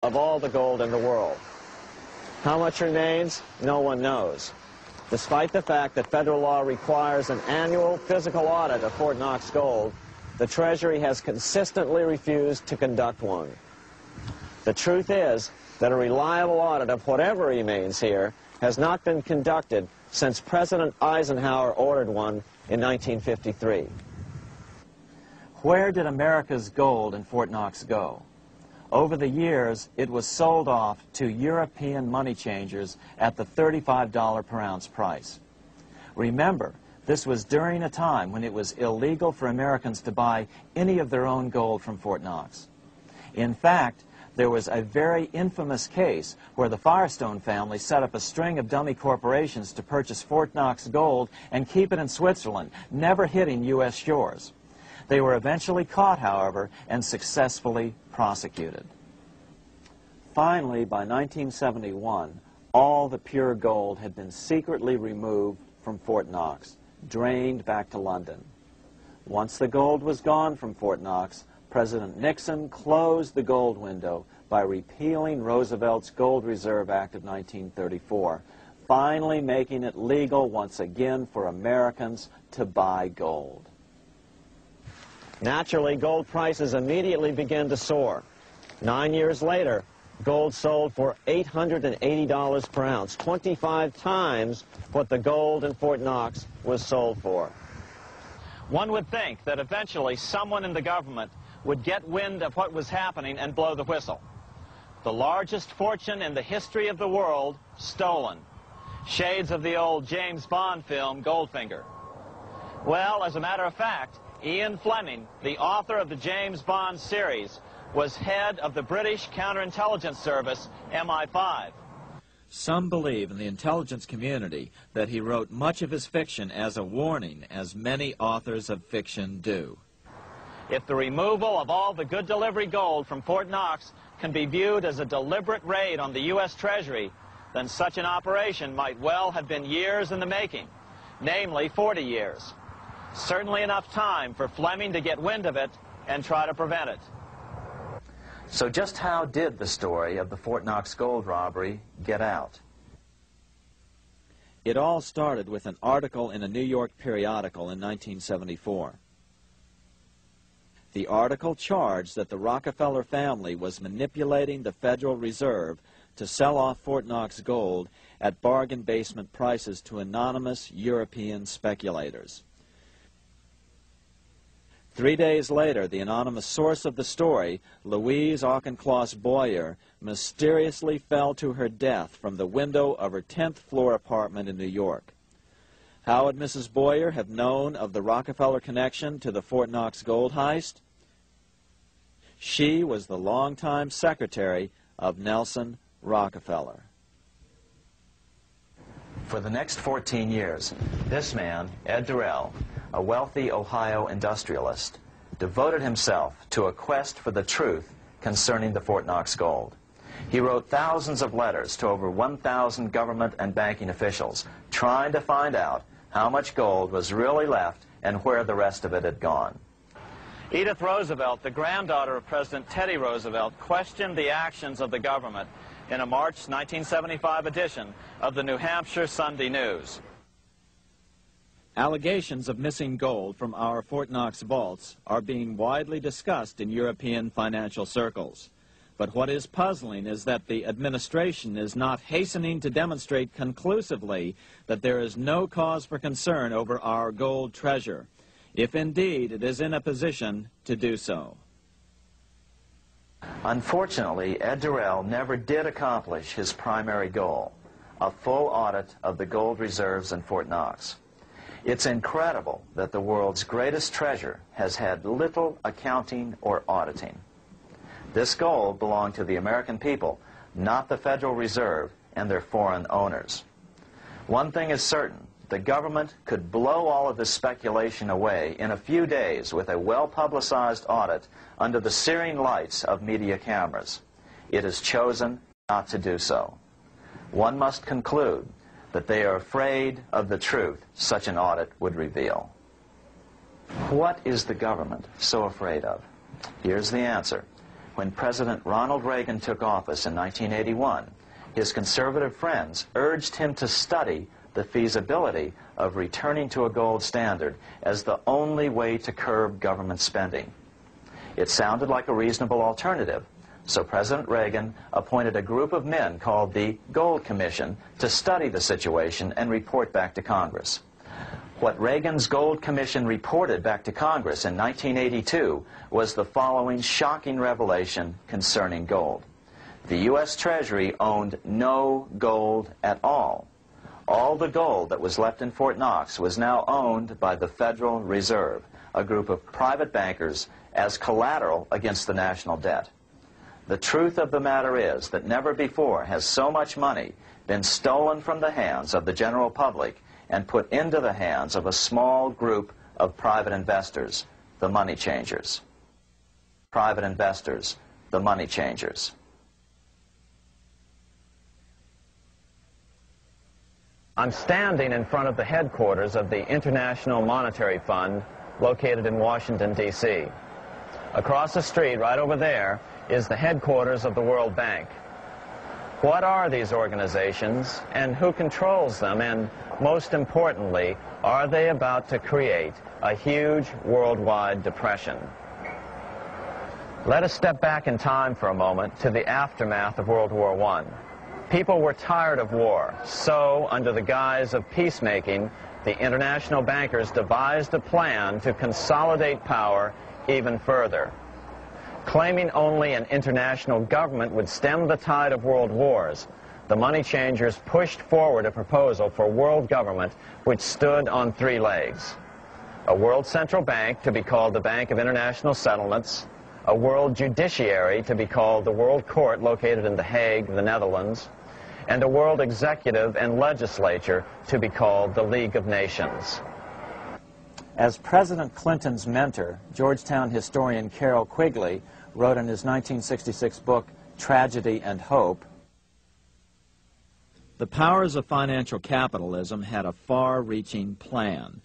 of all the gold in the world. How much remains? No one knows. Despite the fact that federal law requires an annual physical audit of Fort Knox gold, the Treasury has consistently refused to conduct one. The truth is that a reliable audit of whatever remains here has not been conducted since President Eisenhower ordered one in 1953. Where did America's gold in Fort Knox go? Over the years, it was sold off to European money changers at the $35 per ounce price. Remember, this was during a time when it was illegal for Americans to buy any of their own gold from Fort Knox. In fact, there was a very infamous case where the Firestone family set up a string of dummy corporations to purchase Fort Knox gold and keep it in Switzerland, never hitting U.S. shores. They were eventually caught, however, and successfully prosecuted. Finally, by 1971, all the pure gold had been secretly removed from Fort Knox, drained back to London. Once the gold was gone from Fort Knox, President Nixon closed the gold window by repealing Roosevelt's Gold Reserve Act of 1934, finally making it legal once again for Americans to buy gold. Naturally, gold prices immediately began to soar. 9 years later, gold sold for $880 per ounce, 25 times what the gold in Fort Knox was sold for. One would think that eventually someone in the government would get wind of what was happening and blow the whistle. The largest fortune in the history of the world stolen. Shades of the old James Bond film, Goldfinger. Well, as a matter of fact, Ian Fleming, the author of the James Bond series, was head of the British counterintelligence service, MI5. Some believe in the intelligence community that he wrote much of his fiction as a warning, as many authors of fiction do. If the removal of all the good delivery gold from Fort Knox can be viewed as a deliberate raid on the U.S. Treasury, then such an operation might well have been years in the making, namely 40 years. Certainly enough time for Fleming to get wind of it and try to prevent it. So just how did the story of the Fort Knox gold robbery get out? It all started with an article in a New York periodical in 1974. The article charged that the Rockefeller family was manipulating the Federal Reserve to sell off Fort Knox gold at bargain basement prices to anonymous European speculators. 3 days later, the anonymous source of the story, Louise Auchincloss Boyer, mysteriously fell to her death from the window of her 10th floor apartment in New York. How would Mrs. Boyer have known of the Rockefeller connection to the Fort Knox gold heist? She was the longtime secretary of Nelson Rockefeller. For the next 14 years, this man, Ed Durrell, a wealthy Ohio industrialist, devoted himself to a quest for the truth concerning the Fort Knox gold. He wrote thousands of letters to over 1,000 government and banking officials, trying to find out how much gold was really left and where the rest of it had gone. Edith Roosevelt, the granddaughter of President Teddy Roosevelt, questioned the actions of the government in a March 1975 edition of the New Hampshire Sunday News. Allegations of missing gold from our Fort Knox vaults are being widely discussed in European financial circles. But what is puzzling is that the administration is not hastening to demonstrate conclusively that there is no cause for concern over our gold treasure, if indeed it is in a position to do so. Unfortunately, Ed Durrell never did accomplish his primary goal, a full audit of the gold reserves in Fort Knox. It's incredible that the world's greatest treasure has had little accounting or auditing. This gold belonged to the American people, not the Federal Reserve and their foreign owners. One thing is certain, the government could blow all of this speculation away in a few days with a well-publicized audit under the searing lights of media cameras. It has chosen not to do so. One must conclude that they are afraid of the truth such an audit would reveal. What is the government so afraid of? Here's the answer. when President Ronald Reagan took office in 1981, his conservative friends urged him to study the feasibility of returning to a gold standard as the only way to curb government spending. It sounded like a reasonable alternative, so President Reagan appointed a group of men called the Gold Commission to study the situation and report back to Congress. What Reagan's Gold Commission reported back to Congress in 1982 was the following shocking revelation concerning gold. The U.S. Treasury owned no gold at all. All the gold that was left in Fort Knox was now owned by the Federal Reserve, a group of private bankers, as collateral against the national debt. The truth of the matter is that never before has so much money been stolen from the hands of the general public and put into the hands of a small group of private investors, the money changers. Private investors, the money changers. I'm standing in front of the headquarters of the International Monetary Fund located in Washington, D.C. Across the street, right over there, is the headquarters of the World Bank. What are these organizations, and who controls them, and most importantly, are they about to create a huge worldwide depression? Let us step back in time for a moment to the aftermath of World War I. People were tired of war, so under the guise of peacemaking, the international bankers devised a plan to consolidate power even further. Claiming only an international government would stem the tide of world wars, the money changers pushed forward a proposal for world government which stood on three legs. A world central bank to be called the Bank of International Settlements, a world judiciary to be called the World Court located in The Hague, the Netherlands, and a world executive and legislature to be called the League of Nations. As President Clinton's mentor, Georgetown historian Carroll Quigley wrote in his 1966 book, Tragedy and Hope, the powers of financial capitalism had a far-reaching plan,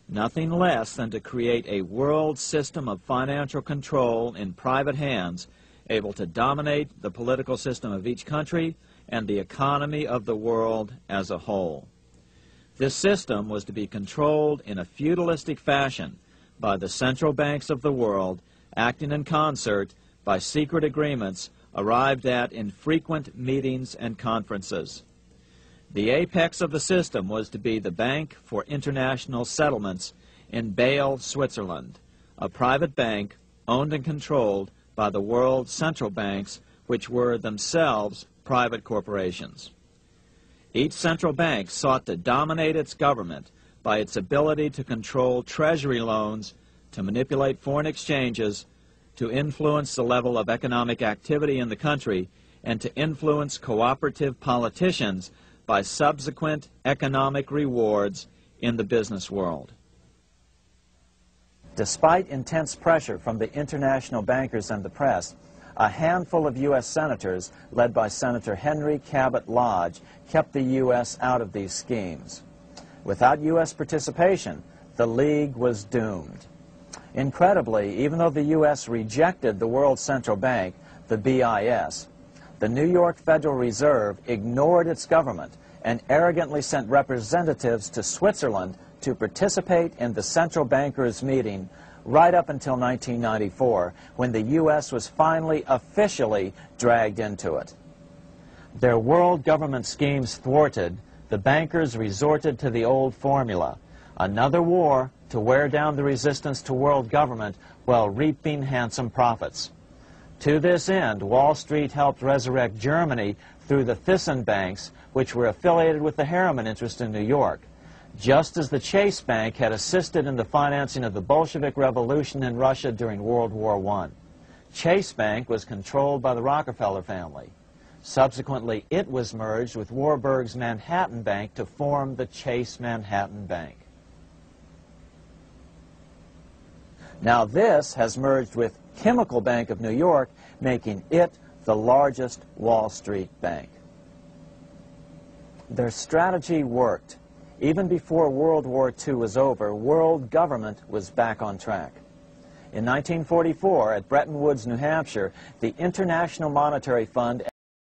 nothing less than to create a world system of financial control in private hands, able to dominate the political system of each country and the economy of the world as a whole. This system was to be controlled in a feudalistic fashion by the central banks of the world, acting in concert by secret agreements arrived at in frequent meetings and conferences. The apex of the system was to be the Bank for International Settlements in Bâle, Switzerland, a private bank owned and controlled by the world central banks, which were themselves private corporations. Each central bank sought to dominate its government by its ability to control treasury loans, to manipulate foreign exchanges, to influence the level of economic activity in the country, and to influence cooperative politicians by subsequent economic rewards in the business world. Despite intense pressure from the international bankers and the press, a handful of U.S. senators, led by Senator Henry Cabot Lodge, kept the U.S. out of these schemes. Without U.S. participation, the League was doomed. Incredibly, even though the U.S. rejected the World Central Bank, the BIS, the New York Federal Reserve ignored its government and arrogantly sent representatives to Switzerland to participate in the central bankers' meeting right up until 1994, when the U.S. was finally officially dragged into it. Their world government schemes thwarted, the bankers resorted to the old formula: another war to wear down the resistance to world government while reaping handsome profits. To this end, Wall Street helped resurrect Germany through the Thyssen banks, which were affiliated with the Harriman interest in New York, just as the Chase Bank had assisted in the financing of the Bolshevik Revolution in Russia during World War I. Chase Bank was controlled by the Rockefeller family. Subsequently, it was merged with Warburg's Manhattan Bank to form the Chase Manhattan Bank. Now this has merged with Chemical Bank of New York, making it the largest Wall Street bank. Their strategy worked. Even before World War II was over, world government was back on track. In 1944, at Bretton Woods, New Hampshire, the International Monetary Fund